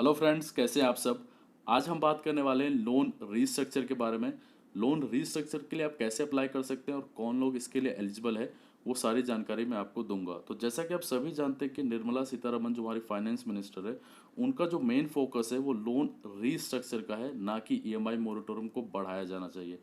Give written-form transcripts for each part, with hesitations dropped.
Hello friends, कैसे हैं आप सब। आज हम बात करने वाले हैं लोन रीस्ट्रक्चर के बारे में। लोन रीस्ट्रक्चर के लिए आप कैसे अप्लाई कर सकते हैं और कौन लोग इसके लिए एलिजिबल है, वो सारी जानकारी मैं आपको दूंगा। तो जैसा कि आप सभी जानते हैं कि निर्मला सीतारमन जो हमारी फाइनेंस मिनिस्टर है, उनका जो मेन फोकस है वो लोन रीस्ट्रक्चर का है, ना कि ईएमआई मोरेटोरियम को बढ़ाया जाना चाहिए।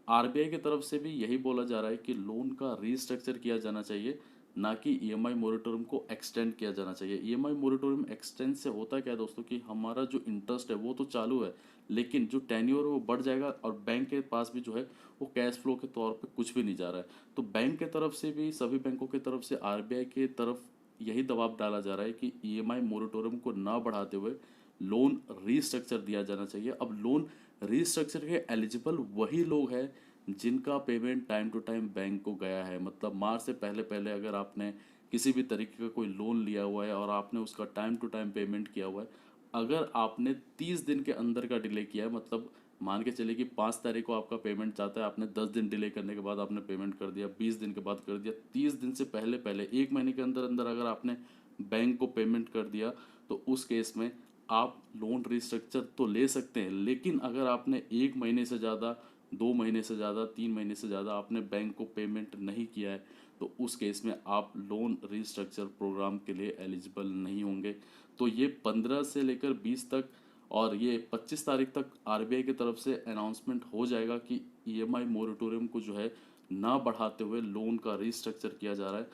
आरबीआई की तरफ से भी यही बोला जा रहा है कि लोन का रीस्ट्रक्चर किया जाना चाहिए, ना कि ईएमआई मोरेटोरियम को एक्सटेंड किया जाना चाहिए। ईएमआई मोरेटोरियम एक्सटेंड से होता क्या है दोस्तों, कि हमारा जो इंटरेस्ट है वो तो चालू है, लेकिन जो टेन्योर है वो बढ़ जाएगा और बैंक के पास भी जो है वो कैश फ्लो के तौर पे कुछ भी नहीं जा रहा है। तो बैंक के तरफ से भी, सभी बैंकों की तरफ से आरबीआई की तरफ यही दबाव डाला जा रहा है कि ईएमआई मोरेटोरियम को ना बढ़ाते हुए लोन रीस्ट्रक्चर दिया जाना चाहिए। अब लोन रीस्ट्रक्चर के एलिजिबल वही लोग हैं जिनका payment time to time bank को गया है। मतलब मार्च से पहले पहले अगर आपने किसी भी तरीके का कोई लोन लिया हुआ है और आपने उसका टाइम टू टाइम पेमेंट किया हुआ है, अगर आपने 30 दिन के अंदर का डिले किया है, मतलब मान के चलिए कि 5 तारीख को आपका पेमेंट चाहता है, आपने 10 दिन डिले करने के बाद आपने पेमेंट कर दिया, 20 दिन के बाद कर दिया, 30 दिन से पहले पहले 1 महीने के अंदर अंदर अगर आपने बैंक को पेमेंट कर दिया, तो उस केस में आप लोन रिस्ट्रक्चर तो ले सकते हैं। लेकिन अगर आपने 1 महीने से ज़्यादा, 2 महीने से ज़्यादा, 3 महीने से ज़्यादा आपने बैंक को पेमेंट नहीं किया है, तो उस केस में आप लोन रिस्ट्रक्चर प्रोग्राम के लिए एलिजिबल नहीं होंगे। तो ये 15 से लेकर 20 तक और ये 25 तारीख तक आरबीआई की तरफ से अनाउंसमेंट हो जाएगा कि ईएमआई मोरेटोरियम को जो है ना बढ़ाते हुए लोन का रिस्ट्रक्चर किया जा रहा है।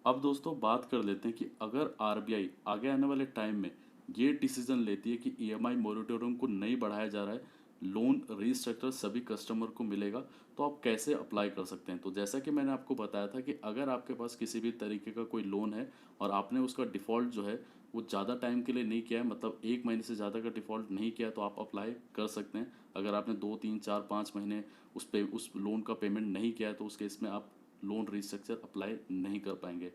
अब दोस्तों बात कर लेते हैं कि अगर आरबीआई आगे आने वाले टाइम में ये डिसीजन लेती है कि ईएमआई मोरेटोरियम को नहीं बढ़ाया जा रहा है, लोन रीस्ट्रक्चर सभी कस्टमर को मिलेगा, तो आप कैसे अप्लाई कर सकते हैं। तो जैसा कि मैंने आपको बताया था कि अगर आपके पास किसी भी तरीके का कोई लोन है और आपने उसका डिफ़ॉल्ट जो है वो ज़्यादा टाइम के लिए नहीं किया है, मतलब 1 महीने से ज़्यादा का डिफ़ॉल्ट नहीं किया है, तो आप अप्लाई कर सकते हैं। अगर आपने 2 3 4 5 महीने उस लोन का पेमेंट नहीं किया है, तो उस केस में आप लोन रिस्ट्रक्चर अप्लाई नहीं कर पाएंगे।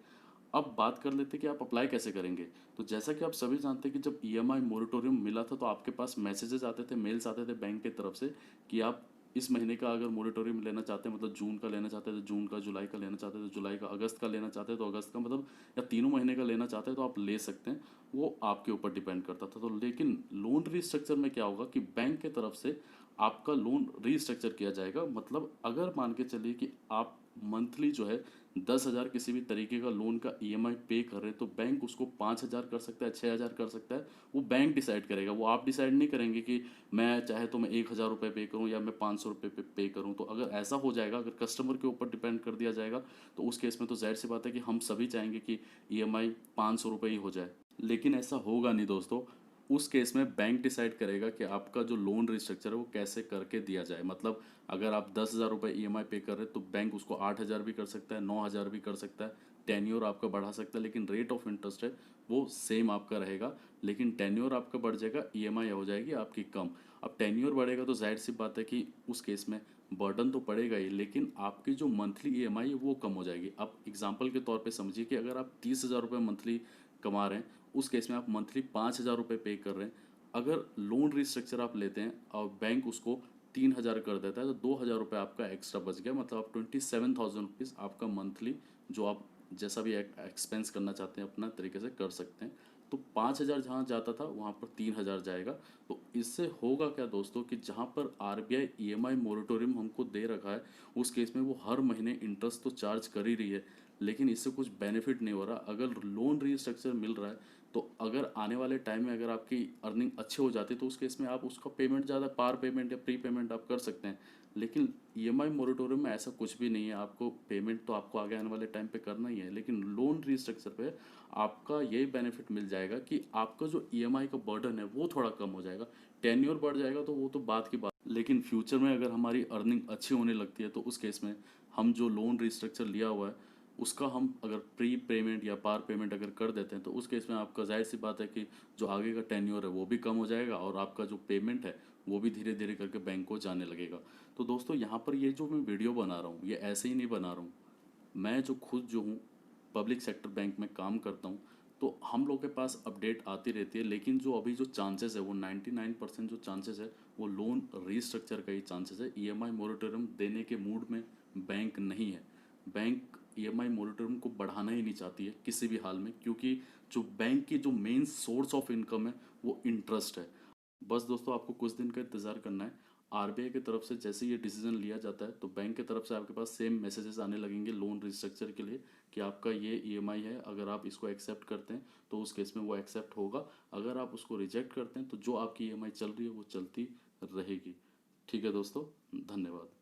अब बात कर लेते हैं कि आप अप्लाई कैसे करेंगे। तो जैसा कि आप सभी जानते हैं कि जब ईएमआई मोरेटोरियम मिला था, तो आपके पास मैसेजेस आते थे, मेल्स आते थे बैंक की तरफ से कि आप इस महीने का अगर मोरेटोरियम लेना चाहते हैं, मतलब जून का लेना चाहते हैं तो जून का, जुलाई का लेना चाहते हैं तो जुलाई का, अगस्त का लेना चाहते हैं तो अगस्त का, मतलब या तीनों महीने का लेना चाहते हैं तो आप ले सकते हैं। वो आपके ऊपर डिपेंड करता था। तो लेकिन लोन रिस्ट्रक्चर में क्या होगा कि बैंक के तरफ से आपका लोन रीस्ट्रक्चर किया जाएगा। मतलब अगर मान के चलिए कि आप मंथली जो है 10,000 किसी भी तरीके का लोन का ईएमआई पे कर रहे हैं, तो बैंक उसको 5,000 कर सकता है, 6,000 कर सकता है। वो बैंक डिसाइड करेगा, वो आप डिसाइड नहीं करेंगे कि मैं चाहे तो मैं 1,000 रुपये पे करूँ या मैं 500 रुपये पे करूँ। तो अगर ऐसा हो जाएगा, अगर कस्टमर के ऊपर डिपेंड कर दिया जाएगा, तो उस केस में तो जाहिर सी बात है कि हम सभी चाहेंगे कि ईएमआई 500 रुपये ही हो जाए। लेकिन ऐसा होगा नहीं दोस्तों। उस केस में बैंक डिसाइड करेगा कि आपका जो लोन रिस्ट्रक्चर है वो कैसे करके दिया जाए। मतलब अगर आप 10,000 रुपये ईएमआई पे कर रहे हैं, तो बैंक उसको 8,000 भी कर सकता है, 9,000 भी कर सकता है, टेन्योर आपका बढ़ा सकता है, लेकिन रेट ऑफ इंटरेस्ट है वो सेम आपका रहेगा। लेकिन टेन्योर आपका बढ़ जाएगा, ईएमआई हो जाएगी आपकी कम। अब टेन्योर बढ़ेगा तो जाहिर सी बात है कि उस केस में बर्डन तो पड़ेगा ही, लेकिन आपकी जो मंथली ईएमआई है वो कम हो जाएगी। अब एग्जांपल के तौर पे समझिए कि अगर आप 30,000 रुपये मंथली कमा रहे हैं, उस केस में आप मंथली 5,000 रुपये पे कर रहे हैं। अगर लोन रिस्ट्रक्चर आप लेते हैं और बैंक उसको 3,000 कर देता है, तो 2,000 रुपये आपका एक्स्ट्रा बच गया। मतलब आप 27,000 रुपीज़ आपका मंथली, जो आप जैसा भी एक्सपेंस करना चाहते हैं अपना तरीके से कर सकते हैं। तो 5,000 जहाँ जाता था वहाँ पर 3,000 जाएगा। तो इससे होगा क्या दोस्तों, कि जहाँ पर आरबीआई ईएमआई मोरेटोरियम हमको दे रखा है, उस केस में वो हर महीने इंटरेस्ट तो चार्ज कर ही रही है, लेकिन इससे कुछ बेनिफिट नहीं हो रहा। अगर लोन रीस्ट्रक्चर मिल रहा है, तो अगर आने वाले टाइम में अगर आपकी अर्निंग अच्छी हो जाती है, तो उस केस में आप उसका पेमेंट ज़्यादा पार पेमेंट या प्री पेमेंट आप कर सकते हैं। लेकिन ईएमआई मोरेटोरियम में ऐसा कुछ भी नहीं है। आपको पेमेंट तो आपको आगे आने वाले टाइम पे करना ही है, लेकिन लोन रीस्ट्रक्चर पे आपका यही बेनिफिट मिल जाएगा कि आपका जो ईएमआई का बर्डन है वो थोड़ा कम हो जाएगा। टेन्योर बढ़ जाएगा तो वो तो बात की बात, लेकिन फ्यूचर में अगर हमारी अर्निंग अच्छी होने लगती है, तो उस केस में हम जो लोन रिस्ट्रक्चर लिया हुआ है उसका हम अगर प्री पेमेंट या पार पेमेंट अगर कर देते हैं, तो उस केस में आपका जाहिर सी बात है कि जो आगे का टेन्योर है वो भी कम हो जाएगा और आपका जो पेमेंट है वो भी धीरे धीरे करके बैंक को जाने लगेगा। तो दोस्तों यहाँ पर ये जो मैं वीडियो बना रहा हूँ, ये ऐसे ही नहीं बना रहा हूँ। मैं जो खुद जो हूँ पब्लिक सेक्टर बैंक में काम करता हूँ, तो हम लोग के पास अपडेट आती रहती है। लेकिन जो अभी जो चांसेस है वो 99% जो चांसेस है वो लोन रीस्ट्रक्चर का ही चांसेस है। ईएमआई मोरेटोरियम देने के मूड में बैंक नहीं है। बैंक ईएमआई मोरेटोरियम को बढ़ाना ही नहीं चाहती है किसी भी हाल में, क्योंकि जो बैंक की जो मेन सोर्स ऑफ इनकम है वो इंटरेस्ट है। बस दोस्तों आपको कुछ दिन का इंतज़ार करना है। आरबीआई की तरफ से जैसे ये डिसीजन लिया जाता है तो बैंक की तरफ से आपके पास सेम मैसेजेस आने लगेंगे लोन रिस्ट्रक्चर के लिए कि आपका ये ईएमआई है, अगर आप इसको एक्सेप्ट करते हैं तो उस केस में वो एक्सेप्ट होगा, अगर आप उसको रिजेक्ट करते हैं तो जो आपकी ईएमआई चल रही है वो चलती रहेगी। ठीक है दोस्तों, धन्यवाद।